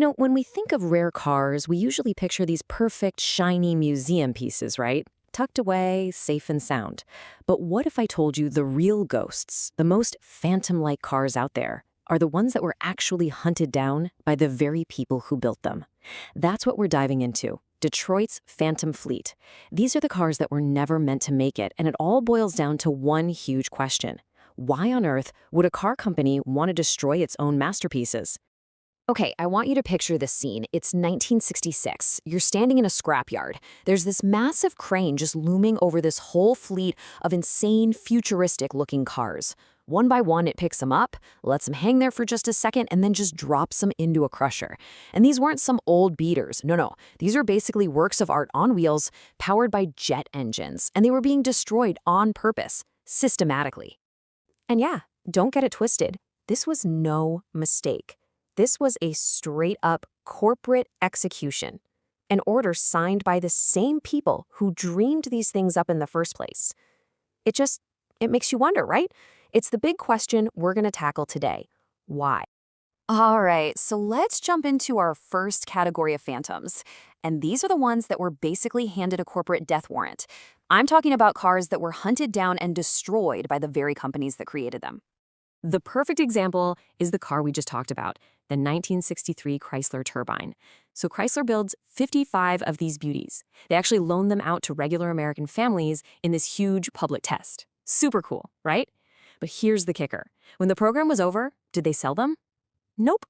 When we think of rare cars, we usually picture these perfect, shiny museum pieces, right? Tucked away, safe and sound. But what if I told you the real ghosts, the most phantom-like cars out there, are the ones that were actually hunted down by the very people who built them? That's what we're diving into. Detroit's Phantom Fleet. These are the cars that were never meant to make it, and it all boils down to one huge question. Why on earth would a car company want to destroy its own masterpieces? Okay, I want you to picture this scene. It's 1966. You're standing in a scrapyard. There's this massive crane just looming over this whole fleet of insane, futuristic-looking cars. One by one, it picks them up, lets them hang there for just a second, and then just drops them into a crusher. And these weren't some old beaters. No. These are basically works of art on wheels, powered by jet engines. And they were being destroyed on purpose, systematically. And yeah, don't get it twisted. This was no mistake. This was a straight-up corporate execution, an order signed by the same people who dreamed these things up in the first place. It makes you wonder, right? It's the big question we're going to tackle today. Why? All right, so let's jump into our first category of phantoms. And these are the ones that were basically handed a corporate death warrant. I'm talking about cars that were hunted down and destroyed by the very companies that created them. The perfect example is the car we just talked about, the 1963 Chrysler Turbine. So Chrysler builds 55 of these beauties. They actually loan them out to regular American families in this huge public test. Super cool, right? But here's the kicker. When the program was over, did they sell them? Nope.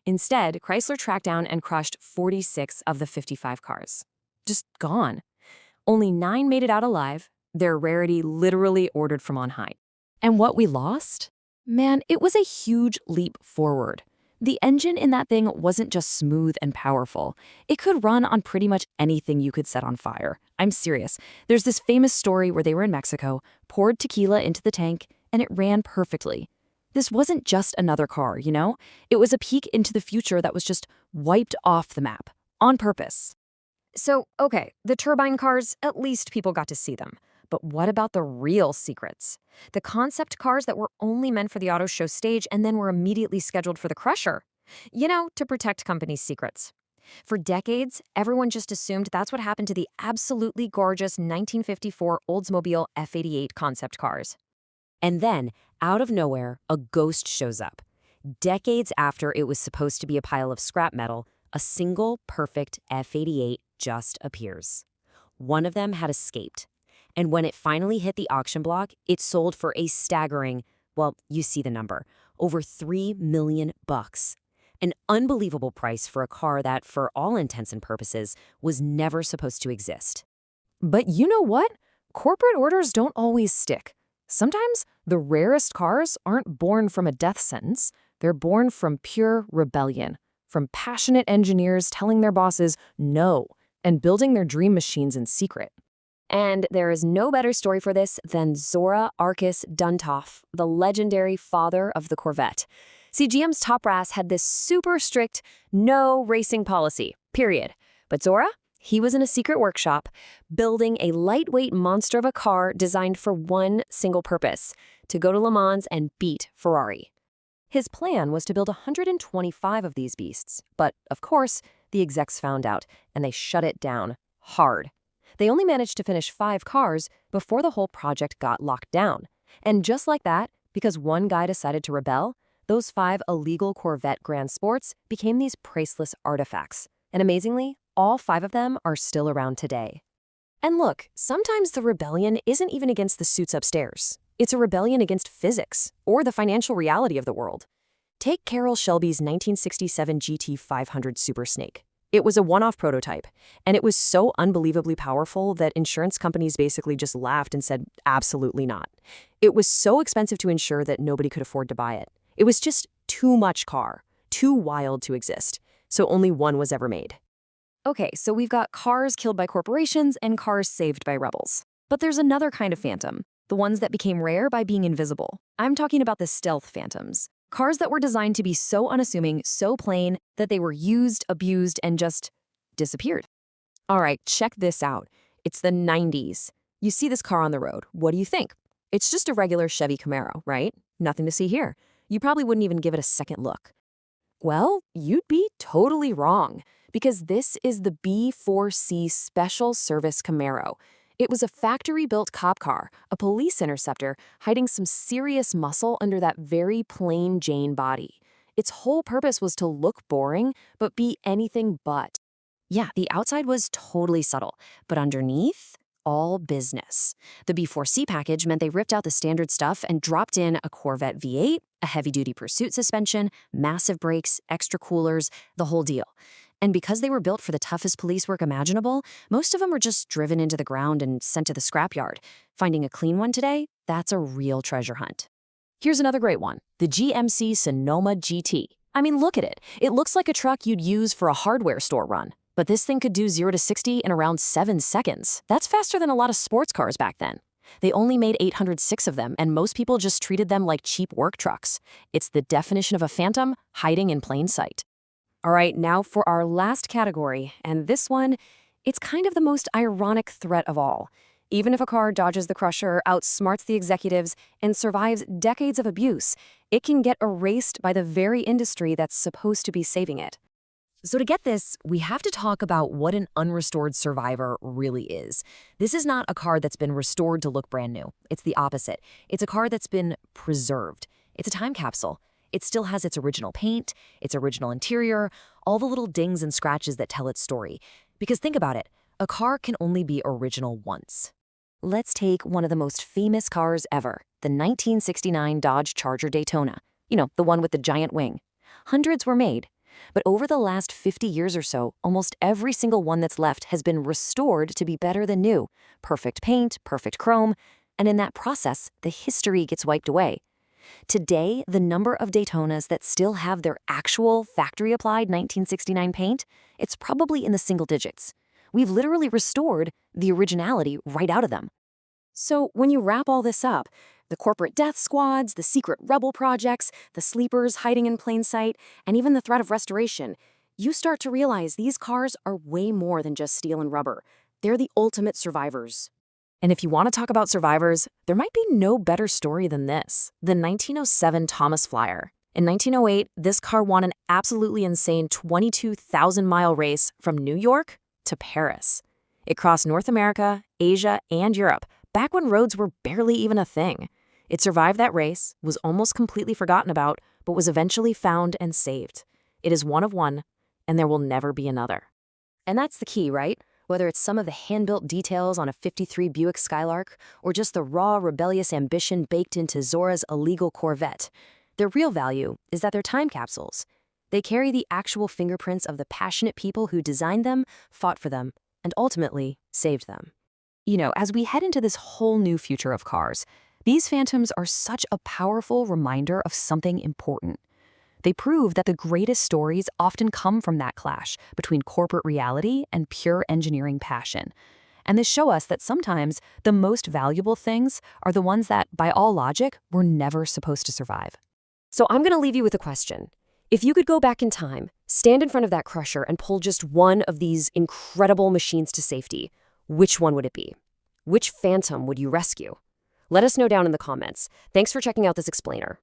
Instead, Chrysler tracked down and crushed 46 of the 55 cars. Just gone. Only 9 made it out alive, their rarity literally ordered from on high. And what we lost? Man, it was a huge leap forward. The engine in that thing wasn't just smooth and powerful. It could run on pretty much anything you could set on fire. I'm serious. There's this famous story where they were in Mexico, poured tequila into the tank, and it ran perfectly. This wasn't just another car, you know? It was a peek into the future that was just wiped off the map, on purpose. So, okay, the turbine cars, at least people got to see them. But what about the real secrets? The concept cars that were only meant for the auto show stage and then were immediately scheduled for the crusher. To protect companies' secrets. For decades, everyone just assumed that's what happened to the absolutely gorgeous 1954 Oldsmobile F88 concept cars. And then, out of nowhere, a ghost shows up. Decades after it was supposed to be a pile of scrap metal, a single perfect F88 just appears. One of them had escaped. And when it finally hit the auction block, it sold for a staggering, well, you see the number, over $3 million. An unbelievable price for a car that, for all intents and purposes, was never supposed to exist. But you know what? Corporate orders don't always stick. Sometimes the rarest cars aren't born from a death sentence. They're born from pure rebellion, from passionate engineers telling their bosses no and building their dream machines in secret. And there is no better story for this than Zora Arkus Duntov, the legendary father of the Corvette. See, GM's top brass had this super strict no racing policy, period. But Zora, he was in a secret workshop building a lightweight monster of a car designed for one single purpose, to go to Le Mans and beat Ferrari. His plan was to build 125 of these beasts, but of course, the execs found out, and they shut it down hard. They only managed to finish 5 cars before the whole project got locked down. And just like that, because one guy decided to rebel, those 5 illegal Corvette Grand Sports became these priceless artifacts. And amazingly, all 5 of them are still around today. And look, sometimes the rebellion isn't even against the suits upstairs. It's a rebellion against physics or the financial reality of the world. Take Carroll Shelby's 1967 GT 500 Super Snake. It was a one-off prototype, and it was so unbelievably powerful that insurance companies basically just laughed and said, absolutely not. It was so expensive to insure that nobody could afford to buy it. It was just too much car, too wild to exist, so only one was ever made. Okay, so we've got cars killed by corporations and cars saved by rebels. But there's another kind of phantom, the ones that became rare by being invisible. I'm talking about the stealth phantoms. Cars that were designed to be so unassuming, so plain, that they were used, abused, and just disappeared. All right, check this out. It's the 90s. You see this car on the road. What do you think? It's just a regular Chevy Camaro, right? Nothing to see here. You probably wouldn't even give it a second look. Well, you'd be totally wrong, because this is the B4C Special Service Camaro. It was a factory-built cop car, a police interceptor, hiding some serious muscle under that very plain Jane body. Its whole purpose was to look boring, but be anything but. Yeah, the outside was totally subtle, but underneath, all business. The B4C package meant they ripped out the standard stuff and dropped in a Corvette V8, a heavy-duty pursuit suspension, massive brakes, extra coolers, the whole deal. And because they were built for the toughest police work imaginable, most of them were just driven into the ground and sent to the scrapyard. Finding a clean one today, that's a real treasure hunt. Here's another great one, the GMC Sonoma GT. I mean, look at it. It looks like a truck you'd use for a hardware store run. But this thing could do 0 to 60 in around 7 seconds. That's faster than a lot of sports cars back then. They only made 806 of them, and most people just treated them like cheap work trucks. It's the definition of a phantom hiding in plain sight. All right, now for our last category, and this one, it's kind of the most ironic threat of all. Even if a car dodges the crusher, outsmarts the executives, and survives decades of abuse, it can get erased by the very industry that's supposed to be saving it. So to get this, we have to talk about what an unrestored survivor really is. This is not a car that's been restored to look brand new. It's the opposite. It's a car that's been preserved. It's a time capsule. It still has its original paint, its original interior, all the little dings and scratches that tell its story. Because think about it, a car can only be original once. Let's take one of the most famous cars ever, the 1969 Dodge Charger Daytona. You know, the one with the giant wing. Hundreds were made. But over the last 50 years or so, almost every single one that's left has been restored to be better than new. Perfect paint, perfect chrome, and in that process, the history gets wiped away. Today, the number of Daytonas that still have their actual factory-applied 1969 paint, it's probably in the single digits. We've literally restored the originality right out of them. So when you wrap all this up, the corporate death squads, the secret rebel projects, the sleepers hiding in plain sight, and even the threat of restoration, you start to realize these cars are way more than just steel and rubber. They're the ultimate survivors. And if you want to talk about survivors, there might be no better story than this, the 1907 Thomas Flyer. In 1908, this car won an absolutely insane 22,000-mile race from New York to Paris. It crossed North America, Asia, and Europe, back when roads were barely even a thing. It survived that race, was almost completely forgotten about, but was eventually found and saved. It is one of one, and there will never be another. And that's the key, right? Whether it's some of the hand-built details on a '53 Buick Skylark, or just the raw, rebellious ambition baked into Zora's illegal Corvette, their real value is that they're time capsules. They carry the actual fingerprints of the passionate people who designed them, fought for them, and ultimately saved them. You know, as we head into this whole new future of cars, these phantoms are such a powerful reminder of something important. They prove that the greatest stories often come from that clash between corporate reality and pure engineering passion. And they show us that sometimes the most valuable things are the ones that, by all logic, were never supposed to survive. So I'm going to leave you with a question. If you could go back in time, stand in front of that crusher and pull just one of these incredible machines to safety, which one would it be? Which phantom would you rescue? Let us know down in the comments. Thanks for checking out this explainer.